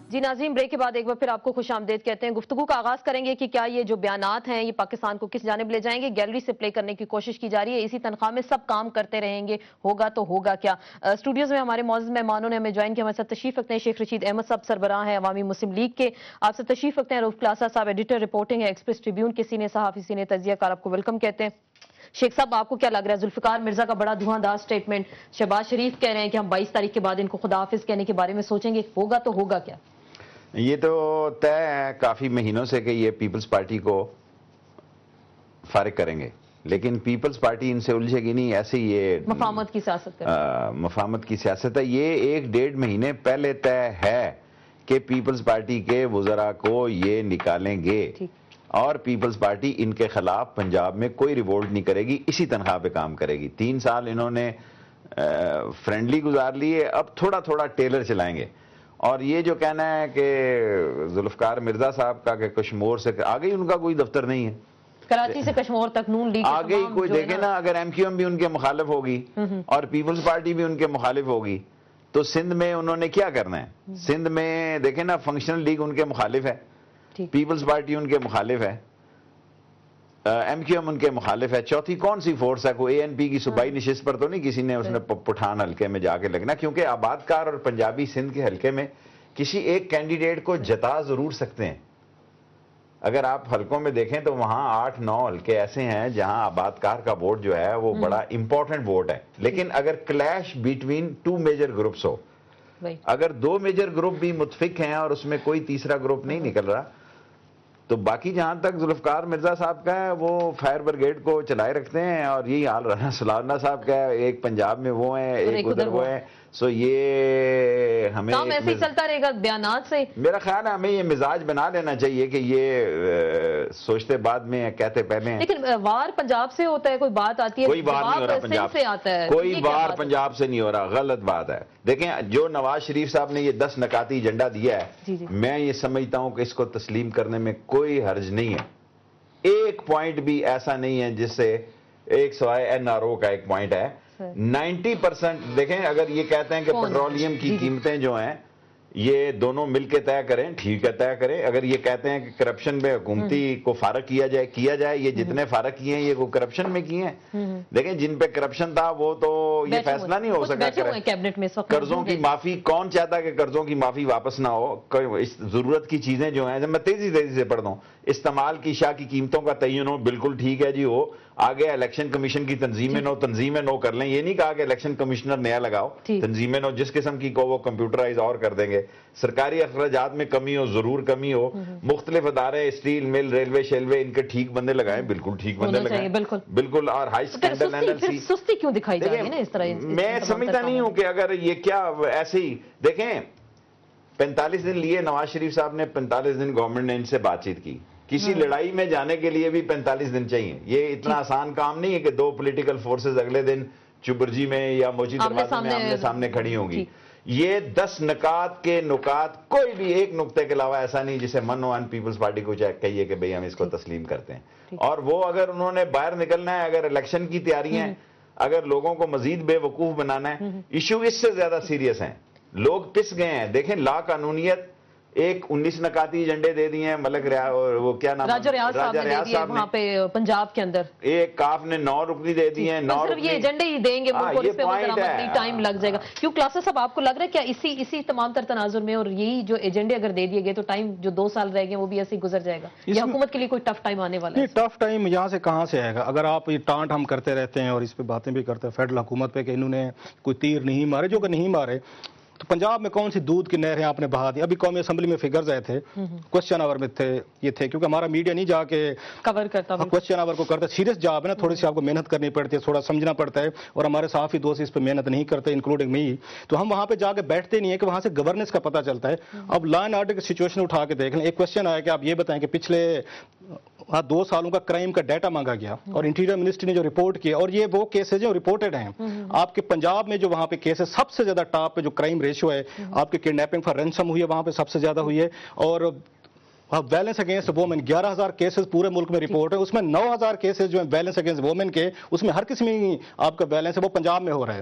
جی ناظرین، بریک کے بعد ایک بار پھر آپ کو خوش آمدید کہتے ہیں. گفتگو کا آغاز کریں گے کہ کیا یہ جو بیانات ہیں یہ پاکستان کو کس جانب لے جائیں گے. گیلری سے پلے کرنے کی کوشش کی جا رہی ہے. اسی تنخواہ میں سب کام کرتے رہیں گے، ہوگا تو ہوگا کیا. اسٹوڈیوز میں ہمارے معزز مہمانوں نے ہمیں جوائن کیا. ہمارے ساتھ تشریف رکھتے ہیں شیخ رشید احمد صاحب، سربراہ ہیں عوامی مسلم لیگ کے. آپ سے تشریف رکھتے ہیں رؤف کلاسا صاحب، ایڈیٹر رپورٹنگ ہے ایکسپریس ٹریبیون کے سینئر صحافی، سینئر تجزیہ کار. آپ کو ویلکم کہتے ہیں. شیخ صاحب، آپ کو کیا لگ رہا ہے؟ ذوالفقار مرزا کا بڑا دھواں سٹیٹمنٹ. شہباز شریف کہہ رہے ہیں کہ ہم 22 تاریخ کے بعد ان کو خدا حافظ کہنے کے بارے میں سوچیں گے، ہوگا تو ہوگا کیا؟ یہ تو طے ہے کافی مہینوں سے کہ یہ پیپلز پارٹی کو فارغ کریں گے، لیکن پیپلز پارٹی ان سے الجھے گی نہیں. ایسے یہ مفاہمت کی سیاست مفاہمت کی سیاست ہے. یہ 1-1.5 مہینے پہلے طے ہے کہ پیپلز پارٹی کے وزراء کو یہ نکالیں گے، اور پیپلز پارٹی ان کے خلاف پنجاب میں کوئی ریوولٹ نہیں کرے گی، اسی تنخواہ پہ کام کرے گی. 3 سال انہوں نے فرینڈلی گزار لیے، اب تھوڑا تھوڑا ٹیلر چلائیں گے. اور یہ جو کہنا ہے کہ ذوالفقار مرزا صاحب کا کہ کشمور سے آگے ان کا کوئی دفتر نہیں ہے، کراچی سے کشمور تک نون لیگ آگے ہی کوئی دیکھے نا. اگر ایم کیو ایم بھی ان کے مخالف ہوگی اور پیپلز پارٹی بھی ان کے مخالف ہوگی تو سندھ میں انہوں نے کیا کرنا ہے؟ سندھ میں دیکھیں نا، فنکشنل لیگ ان کے مخالف ہے، پیپلز پارٹی ان کے مخالف ہے، ایم کیو ایم ان کے مخالف ہے. چوتھی کون سی فورس ہے؟ کوئی اے این پی کی صوبائی نشست پر تو نہیں کسی نے اس نے پٹھان حلقے میں جا کے لگنا، کیونکہ آباد کار اور پنجابی سندھ کے حلقے میں کسی ایک کینڈیڈیٹ کو جتا ضرور سکتے ہیں. اگر آپ حلقوں میں دیکھیں تو وہاں 8-9 حلقے ایسے ہیں جہاں آباد کار کا ووٹ جو ہے وہ بڑا امپورٹنٹ ووٹ ہے. لیکن اگر کلیش بیٹوین 2 میجر گروپس ہو، اگر 2 میجر گروپ بھی متفق ہیں اور اس میں کوئی تیسرا گروپ نہیں نکل رہا، تو باقی جہاں تک ذوالفقار مرزا صاحب کا ہے وہ فائر بریگیڈ کو چلائے رکھتے ہیں، اور یہی حال رانا سلانا صاحب کا ہے، ایک پنجاب میں وہ ہیں ایک ادھر وہ ہیں. سو یہ ہمیں کام ایسے ہی چلتا رہے گا بیانات سے. میرا خیال ہے ہمیں یہ مزاج بنا لینا چاہیے کہ یہ سوچتے بعد میں کہتے پہلے ہیں. لیکن وار پنجاب سے ہوتا ہے، کوئی بات آتی ہے، کوئی وار نہیں ہو رہا پنجاب سے، کوئی وار پنجاب سے نہیں ہو رہا. غلط بات ہے. دیکھیں جو نواز شریف صاحب نے یہ 10 نکاتی ایجنڈا دیا ہے، میں یہ سمجھتا ہوں کہ اس کو تسلیم کرنے میں کوئی حرج نہیں ہے. ایک پوائنٹ بھی ایسا نہیں ہے جس سے، ایک سوائے این آر او کا ایک پوائنٹ ہے. 90% دیکھیں، اگر یہ کہتے ہیں کہ پیٹرولیم کی قیمتیں جو ہیں یہ دونوں مل کے طے کریں، ٹھیک ہے طے کریں. اگر یہ کہتے ہیں کہ کرپشن میں حکومتی کو فارغ کیا جائے، یہ جتنے فارغ کیے ہیں یہ کو کرپشن میں کیے ہیں. دیکھیں جن پہ کرپشن تھا وہ تو یہ فیصلہ نہیں ہو سکا. قرضوں کی معافی، کون چاہتا ہے کہ قرضوں کی معافی واپس نہ ہو؟ ضرورت کی چیزیں جو ہیں، میں تیزی سے پڑھ دوں، استعمال کی اشیاء کی قیمتوں کا تعین ہو، بالکل ٹھیک ہے جی ہو. آگے الیکشن کمیشن کی تنظیمیں نو کر لیں. یہ نہیں کہا کہ الیکشن کمشنر نیا لگاؤ، تنظیمیں نو جس قسم کی کو وہ کمپیوٹرائز اور کر دیں گے. سرکاری اخراجات میں کمی ہو، ضرور کمی ہو. مختلف ادارے، اسٹیل مل، ریلوے شیلوے، ان کے ٹھیک بندے لگائیں، بالکل ٹھیک بندے لگائیں، بالکل. اور ہائی اسکینڈل سستی کیوں دکھائی جا رہی ہے نا اس طرح؟ میں سمجھتا نہیں ہوں کہ اگر یہ کیا ایسے ہی دیکھیں. 45 دن لیے نواز شریف صاحب نے، 45 دن گورنمنٹ نے ان سے بات چیت کی. کسی لڑائی میں جانے کے لیے بھی 45 دن چاہیے. یہ اتنا آسان کام نہیں ہے کہ 2 پولیٹیکل فورسز اگلے دن چبرجی میں یا موچی دروازے میں آمنے سامنے کھڑی ہوں گی. یہ 10 نکات کے نکات کوئی بھی ایک نقطے کے علاوہ ایسا نہیں جسے من ہو پیپلز پارٹی کو کہیے کہ بھئی ہم اس کو تسلیم کرتے ہیں. اور وہ اگر انہوں نے باہر نکلنا ہے، اگر الیکشن کی تیاریاں ہیں، اگر لوگوں کو مزید بے وقوف بنانا ہے، ایشو اس سے زیادہ سیریس ہیں. لوگ پس گئے ہیں. دیکھیں لا قانونیت، ایک 19 نکاتی ایجنڈے دے دیے ہیں ملک وہ کیا نام، راجہ ریاض صاحب وہاں پہ پنجاب کے اندر. ایک کاف نے 9 رکنی دے دی ہیں. 9 صرف یہ ایجنڈے ہی دیں گے ملک، اور اس پہ ٹائم لگ جائے گا. کیوں کلاسا صاحب آپ کو لگ رہا ہے کیا اسی تمام تر تناظر میں اور یہی جو ایجنڈے اگر دے دیے گئے تو ٹائم جو 2 سال رہ گئے وہ بھی ایسے ہی گزر جائے گا؟ یہ حکومت کے لیے کوئی ٹف ٹائم آنے والا ہے؟ ٹف ٹائم یہاں سے کہاں سے آئے گا؟ اگر آپ یہ ٹانٹ ہم کرتے رہتے ہیں اور اس پہ باتیں بھی کرتے ہیں فیڈرل حکومت پہ کہ انہوں نے کوئی تیر نہیں مارے، جو کہ نہیں مارے، تو پنجاب میں کون سی دودھ کی نہریں آپ نے بہا دی؟ ابھی قومی اسمبلی میں فگرز آئے تھے، کوسچن آور میں یہ تھے، کیونکہ ہمارا میڈیا نہیں جا کے کور کرتا، کوسچن آور کو کرتا. سیریس جاب ہے نا، تھوڑی سی آپ کو محنت کرنی پڑتی ہے، تھوڑا سمجھنا پڑتا ہے، اور ہمارے صحافی دوست اس پہ محنت نہیں کرتے انکلوڈنگ می. تو ہم وہاں پہ جا کے بیٹھتے نہیں ہیں کہ وہاں سے گورننس کا پتہ چلتا ہے. اب لا اینڈ آرڈر کی سچویشن اٹھا کے دیکھ لیں. ایک کوسچن آیا کہ آپ یہ بتائیں کہ پچھلے 2 سالوں کا کرائم کا ڈیٹا مانگا گیا اور انٹیریئر منسٹری نے جو رپورٹ کیا، اور یہ وہ کیسز جو رپورٹڈ ہیں آپ کے پنجاب میں، جو وہاں پہ کیسز سب سے زیادہ ٹاپ پہ جو کرائم ریشو ہے، آپ کی کڈنیپنگ فار رینسم ہوئی ہے وہاں پہ سب سے زیادہ ہوئی ہے، اور ویلنس اگینسٹ وومن 11,000 کیسز پورے ملک میں رپورٹ ہے. اس میں 9,000 کیسز جو ہیں ویلنس اگینسٹ وومن کے، اس میں ہر قسم آپ کا ویلنس ہے وہ پنجاب میں ہو رہا ہے.